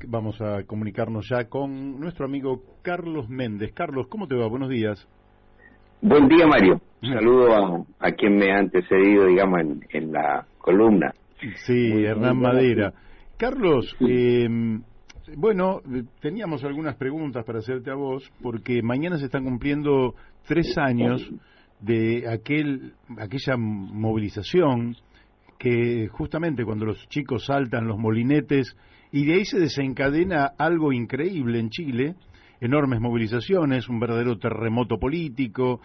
Vamos a comunicarnos ya con nuestro amigo Carlos Méndez. Carlos, ¿cómo te va? Buenos días. Buen día, Mario. Saludo a quien me ha antecedido, digamos, en la columna. Sí, Hernán Madera. Carlos, bueno, teníamos algunas preguntas para hacerte a vos, porque mañana se están cumpliendo 3 años de aquella movilización que justamente cuando los chicos saltan los molinetes, y de ahí se desencadena algo increíble en Chile, enormes movilizaciones, un verdadero terremoto político,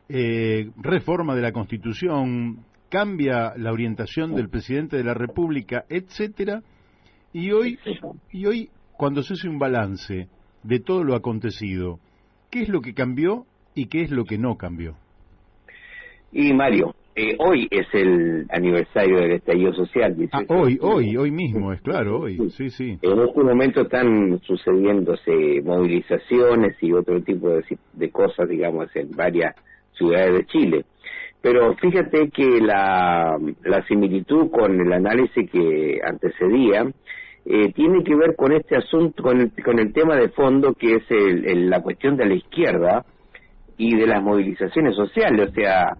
reforma de la Constitución, cambia la orientación del presidente de la República, etcétera, y hoy, cuando se hace un balance de todo lo acontecido, ¿qué es lo que cambió y qué es lo que no cambió? Y Mario, hoy es el aniversario del estallido social. Hoy mismo, es claro, hoy, sí. En este momento están sucediéndose movilizaciones y otro tipo de cosas, digamos, en varias ciudades de Chile. Pero fíjate que la similitud con el análisis que antecedía tiene que ver con este asunto, con el tema de fondo que es la cuestión de la izquierda y de las movilizaciones sociales. O sea,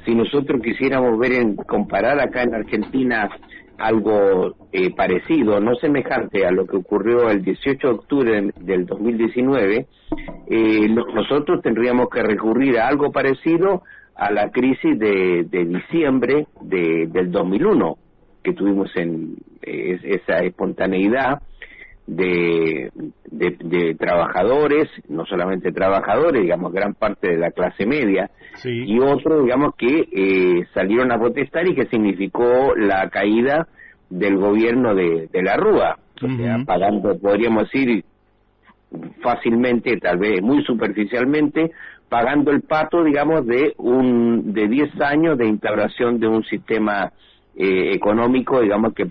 si nosotros quisiéramos comparar acá en Argentina algo parecido, no semejante a lo que ocurrió el 18 de octubre del 2019, nosotros tendríamos que recurrir a algo parecido a la crisis de diciembre del 2001, que tuvimos en esa espontaneidad de trabajadores, no solamente trabajadores, digamos, gran parte de la clase media, sí, y otros, digamos, que salieron a protestar y que significó la caída del gobierno de la Rúa, o sea, pagando, podríamos decir, fácilmente, tal vez muy superficialmente, pagando el pato, digamos, de 10 años de instauración de un sistema económico, digamos, que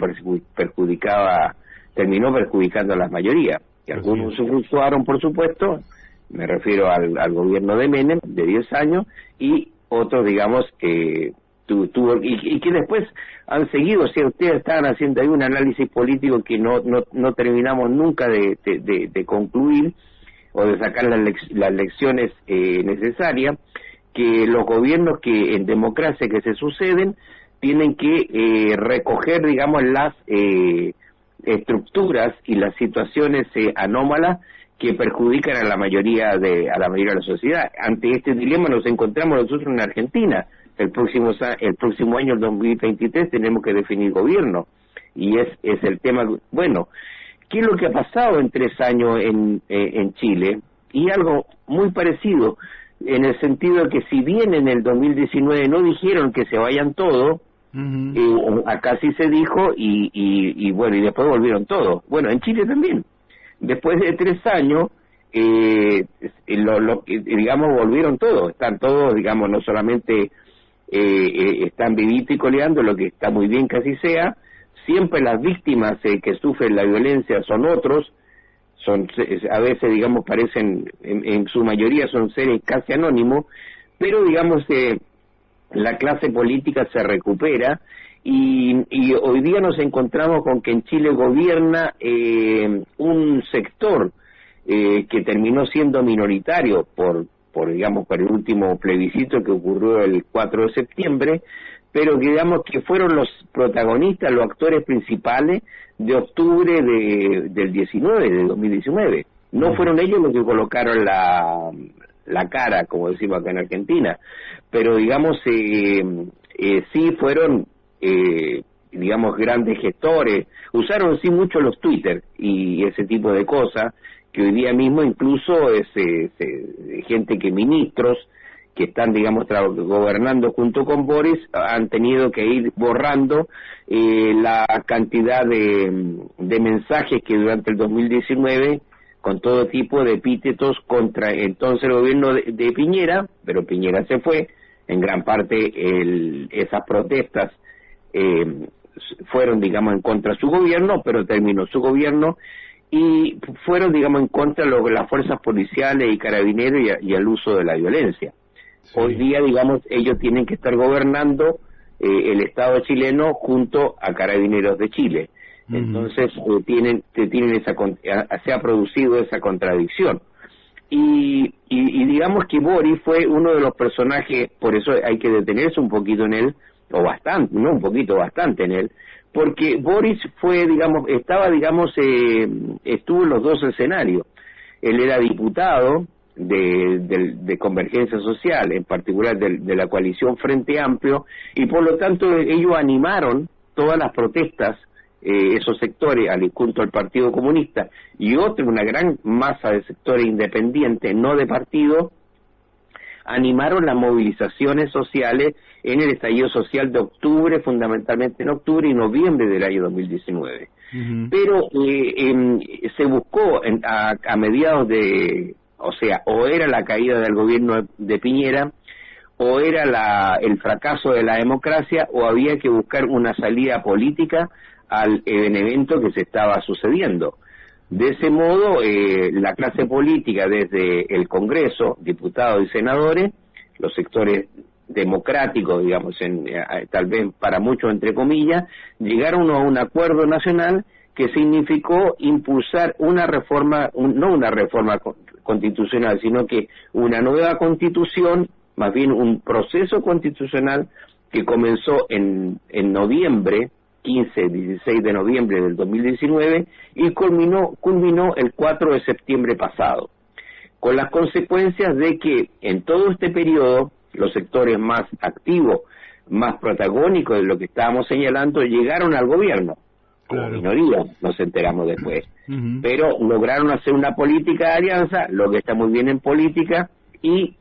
terminó perjudicando a la mayoría. Y algunos se frustraron, por supuesto, me refiero al gobierno de Menem, de 10 años, y otros, digamos, que tuvo y que después han seguido. O sea, ustedes estaban haciendo ahí un análisis político que no terminamos nunca de concluir o de sacar las lecciones necesarias, que los gobiernos que en democracia que se suceden tienen que recoger, digamos, las estructuras y las situaciones anómalas que perjudican a la mayoría de la sociedad. Ante este dilema nos encontramos nosotros en Argentina. El próximo año, el 2023, tenemos que definir gobierno, y es el tema. Bueno, ¿qué es lo que ha pasado en 3 años en Chile? Y algo muy parecido, en el sentido de que si bien en el 2019 no dijeron que se vayan todos, acá sí se dijo, y bueno, y después volvieron todos. Bueno, en Chile también. Después de 3 años, digamos, volvieron todos. Están todos, digamos, no solamente están vivitos y coleando, lo que está muy bien que así sea. Siempre las víctimas que sufren la violencia son otros, a veces, digamos, parecen, en su mayoría son seres casi anónimos, pero, digamos, la clase política se recupera, y hoy día nos encontramos con que en Chile gobierna un sector que terminó siendo minoritario por el último plebiscito que ocurrió el 4 de septiembre, pero que, digamos, que fueron los protagonistas, los actores principales de octubre del 2019. No fueron ellos los que colocaron la cara, como decimos acá en Argentina, pero, digamos, sí fueron, digamos, grandes gestores. Usaron sí mucho los Twitter y ese tipo de cosas, que hoy día mismo incluso gente que ministros que están, digamos, gobernando junto con Boris, han tenido que ir borrando la cantidad de mensajes que durante el 2019, con todo tipo de epítetos contra entonces el gobierno de Piñera, pero Piñera se fue, en gran parte esas protestas fueron, digamos, en contra de su gobierno, pero terminó su gobierno, y fueron, digamos, en contra de las fuerzas policiales y carabineros y el uso de la violencia. Sí. Hoy día, digamos, ellos tienen que estar gobernando el Estado chileno junto a Carabineros de Chile. Entonces tienen se ha producido esa contradicción. Y digamos que Boris fue uno de los personajes, por eso hay que detenerse un poquito en él, o bastante, no un poquito, bastante en él, porque Boris fue, estuvo en los dos escenarios. Él era diputado de Convergencia Social, en particular de la coalición Frente Amplio, y por lo tanto ellos animaron todas las protestas, esos sectores, junto al Partido Comunista, y una gran masa de sectores independientes, no de partido, animaron las movilizaciones sociales en el estallido social de octubre, fundamentalmente en octubre y noviembre del año 2019. Pero se buscó a mediados o era la caída del gobierno de Piñera, o era el fracaso de la democracia, o había que buscar una salida política al evento que se estaba sucediendo. De ese modo, la clase política, desde el Congreso, diputados y senadores, los sectores democráticos, digamos, tal vez para muchos entre comillas, llegaron a un acuerdo nacional que significó impulsar una reforma, no una reforma constitucional, sino que una nueva constitución, más bien un proceso constitucional que comenzó en noviembre, 16 de noviembre del 2019, y culminó el 4 de septiembre pasado, con las consecuencias de que en todo este periodo los sectores más activos, más protagónicos de lo que estábamos señalando, llegaron al gobierno, como minoría, nos enteramos después, pero lograron hacer una política de alianza, lo que está muy bien en política, y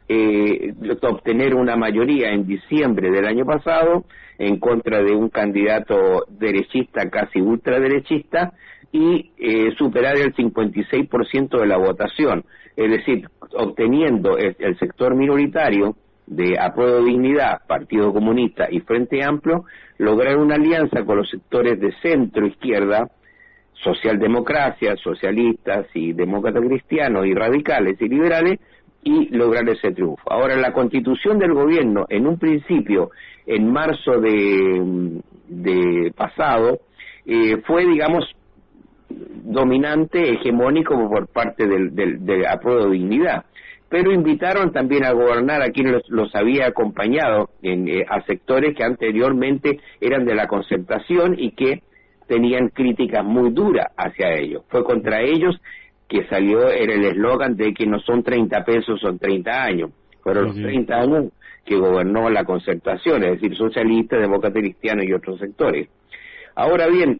obtener una mayoría en diciembre del año pasado en contra de un candidato derechista, casi ultraderechista, y superar el 56% de la votación, es decir, obteniendo el sector minoritario de Apruebo Dignidad, Partido Comunista y Frente Amplio, lograr una alianza con los sectores de centro-izquierda, socialdemocracia, socialistas y demócratas cristianos y radicales y liberales, y lograr ese triunfo. Ahora, la constitución del gobierno, en un principio, en marzo de pasado, fue, digamos, dominante, hegemónico por parte de Apruebo Dignidad, pero invitaron también a gobernar a quienes los había acompañado a sectores que anteriormente eran de la Concertación y que tenían críticas muy duras hacia ellos. Fue contra ellos que era el eslogan de que no son 30 pesos, son 30 años. Fueron los 30 años que gobernó la Concertación, es decir, socialistas, demócratas cristianos y otros sectores. Ahora bien,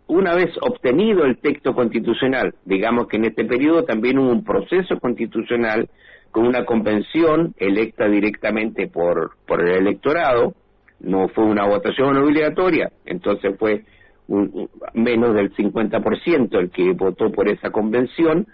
una vez obtenido el texto constitucional, digamos que en este periodo también hubo un proceso constitucional con una convención electa directamente por el electorado, no fue una votación obligatoria, entonces fue menos del 50% el que votó por esa convención.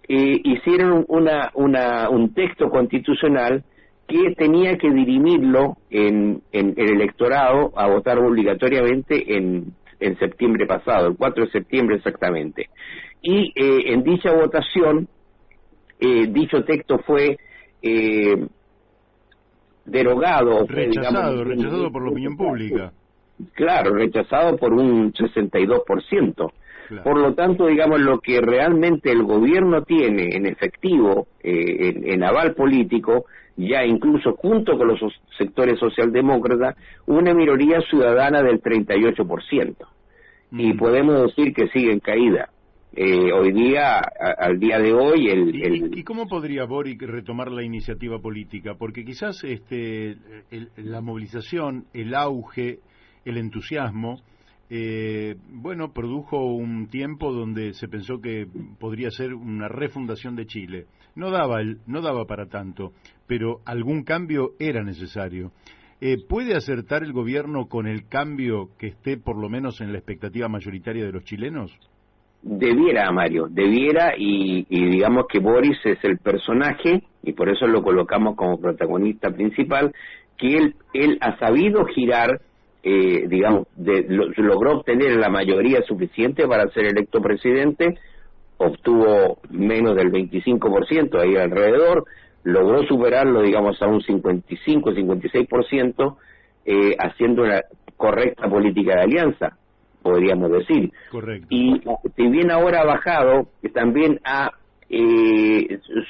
Hicieron un texto constitucional que tenía que dirimirlo en el electorado a votar obligatoriamente en septiembre pasado, el 4 de septiembre exactamente. Y en dicha votación, dicho texto fue derogado. Rechazado por la opinión pública. Claro, rechazado por un 62%. Claro. Por lo tanto, digamos, lo que realmente el gobierno tiene en efectivo, en aval político, ya incluso junto con los sectores socialdemócratas, una minoría ciudadana del 38%. Y podemos decir que sigue en caída. Hoy día, al día de hoy... ¿Y cómo podría Boric retomar la iniciativa política? Porque quizás la movilización, el auge, el entusiasmo, produjo un tiempo donde se pensó que podría ser una refundación de Chile. No daba para tanto, pero algún cambio era necesario. ¿Puede acertar el gobierno con el cambio que esté por lo menos en la expectativa mayoritaria de los chilenos? Debiera, Mario, y digamos que Boris es el personaje, y por eso lo colocamos como protagonista principal, que él ha sabido girar, logró obtener la mayoría suficiente para ser electo presidente, obtuvo menos del 25% ahí alrededor, logró superarlo, digamos, a un 55-56%, correcta política de alianza, podríamos decir. Correcto. Y si bien ahora ha bajado, también ha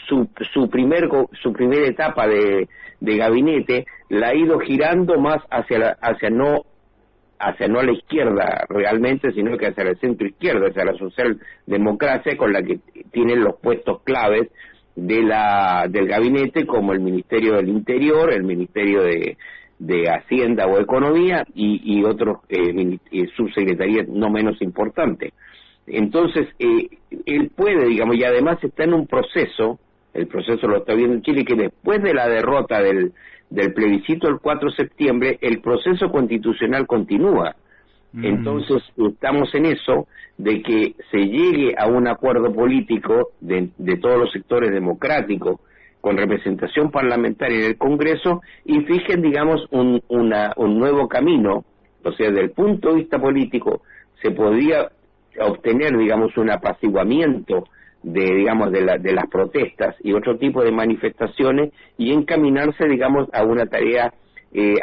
su primera etapa de gabinete la ha ido girando más hacia no a la izquierda realmente, sino que hacia la centro izquierda, hacia la socialdemocracia, con la que tienen los puestos claves del gabinete, como el Ministerio del Interior, el Ministerio de Hacienda o Economía y otros subsecretarías no menos importantes. Entonces, él puede, digamos, y además está en un proceso, el proceso lo está viendo en Chile, que después de la derrota del plebiscito el 4 de septiembre, el proceso constitucional continúa. Entonces, estamos en eso, de que se llegue a un acuerdo político de todos los sectores democráticos, con representación parlamentaria en el Congreso, y fijen, digamos, un nuevo camino. O sea, desde el punto de vista político, se podría obtener, digamos, un apaciguamiento de las protestas y otro tipo de manifestaciones, y encaminarse, digamos, a una tarea,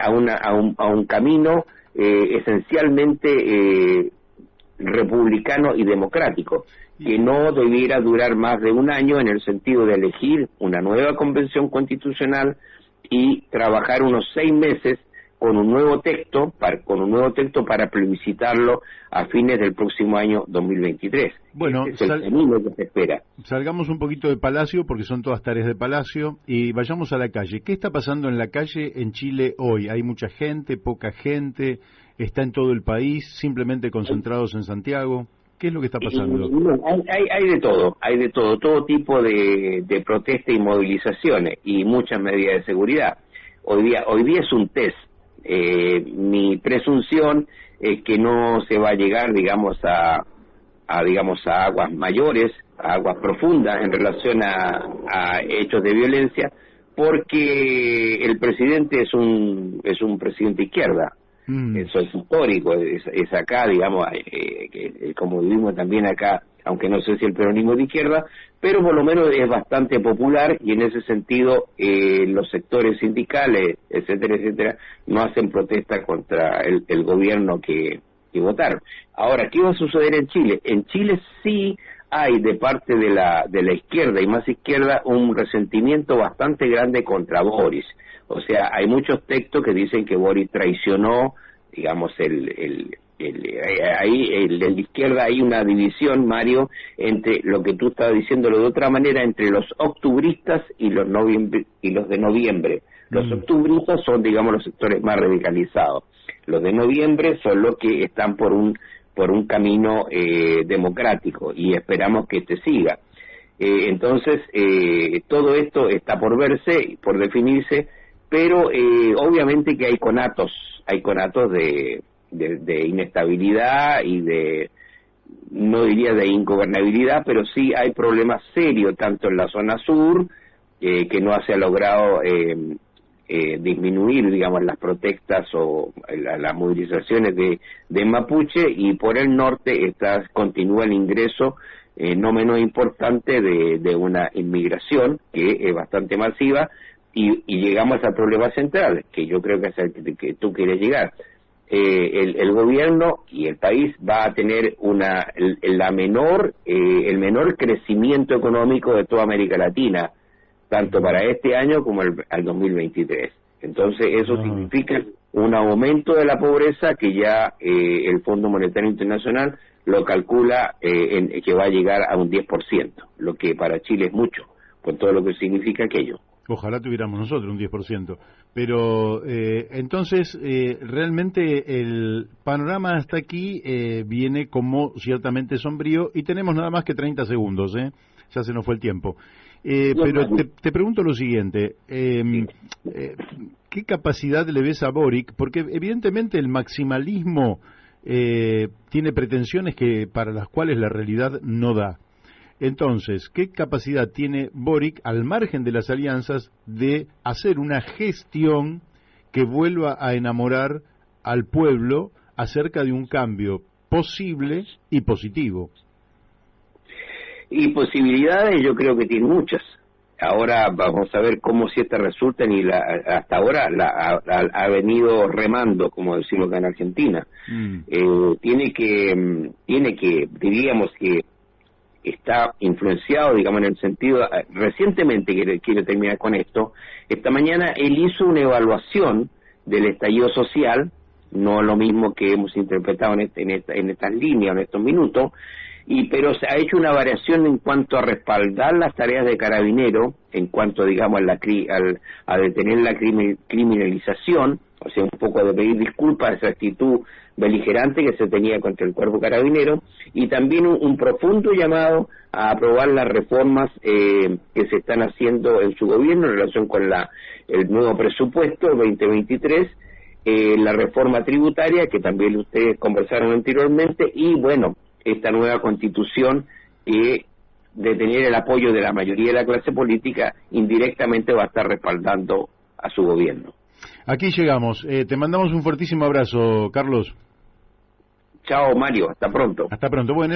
a un camino esencialmente republicano y democrático, que no debiera durar más de un año, en el sentido de elegir una nueva convención constitucional y trabajar unos 6 meses con un nuevo texto para plebiscitarlo a fines del próximo año 2023. Bueno, es el camino que se espera. Salgamos un poquito de Palacio, porque son todas tareas de Palacio, y vayamos a la calle. ¿Qué está pasando en la calle en Chile hoy? ¿Hay mucha gente, poca gente? ¿Está en todo el país, simplemente concentrados en Santiago? ¿Qué es lo que está pasando? Hay de todo tipo de protesta y movilizaciones, y muchas medidas de seguridad. Hoy día es un test. Mi presunción es que no se va a llegar, digamos, a aguas mayores, a aguas profundas en relación a hechos de violencia, porque el presidente es un presidente de izquierda. Eso es histórico, es acá, digamos, como vivimos también acá, aunque no sé si el peronismo es de izquierda, pero por lo menos es bastante popular, y en ese sentido los sectores sindicales, etcétera, no hacen protesta contra el gobierno que votaron. Ahora, ¿qué va a suceder en Chile? En Chile sí hay, de parte de la izquierda y más izquierda, un resentimiento bastante grande contra Boris. O sea, hay muchos textos que dicen que Boris traicionó, digamos, ahí en la izquierda hay una división, Mario, entre lo que tú estabas diciéndolo de otra manera, entre los octubristas y los de noviembre. Los octubristas son, digamos, los sectores más radicalizados. Los de noviembre son los que están por un camino democrático, y esperamos que este siga. Entonces, todo esto está por verse, por definirse, pero obviamente que hay conatos de inestabilidad y no diría de ingobernabilidad, pero sí hay problemas serios, tanto en la zona sur, que no se ha logrado disminuir, digamos, las protestas o las movilizaciones de Mapuche, y por el norte continúa el ingreso no menos importante de una inmigración que es bastante masiva, y llegamos al problema central, que yo creo que es el que tú quieres llegar. El gobierno y el país va a tener el menor crecimiento económico de toda América Latina, tanto para este año como al 2023. Entonces eso significa un aumento de la pobreza que ya el Fondo Monetario Internacional lo calcula que va a llegar a un 10%, lo que para Chile es mucho, con todo lo que significa aquello. Ojalá tuviéramos nosotros un 10%. Pero entonces, realmente el panorama hasta aquí viene como ciertamente sombrío, y tenemos nada más que 30 segundos, ya se nos fue el tiempo. Pero te pregunto lo siguiente, ¿qué capacidad le ves a Boric? Porque evidentemente el maximalismo tiene pretensiones para las cuales la realidad no da. Entonces, ¿qué capacidad tiene Boric, al margen de las alianzas, de hacer una gestión que vuelva a enamorar al pueblo acerca de un cambio posible y positivo? Y posibilidades yo creo que tiene muchas. Ahora vamos a ver cómo si esta resulta, y hasta ahora ha venido remando, como decimos acá en Argentina. Tiene que, diríamos que está influenciado, digamos, en el sentido, recientemente, quiero terminar con esto, esta mañana él hizo una evaluación del estallido social, no lo mismo que hemos interpretado en estas líneas, en estos minutos, pero se ha hecho una variación en cuanto a respaldar las tareas de Carabinero, en cuanto, digamos, a detener la criminalización, o sea, un poco de pedir disculpas a esa actitud beligerante que se tenía contra el cuerpo carabinero, y también un profundo llamado a aprobar las reformas que se están haciendo en su gobierno en relación con el nuevo presupuesto 2023, la reforma tributaria, que también ustedes conversaron anteriormente, y bueno, esta nueva constitución que, de tener el apoyo de la mayoría de la clase política, indirectamente va a estar respaldando a su gobierno. Aquí llegamos. Te mandamos un fuertísimo abrazo, Carlos. Chao, Mario. Hasta pronto. Hasta pronto. Bueno.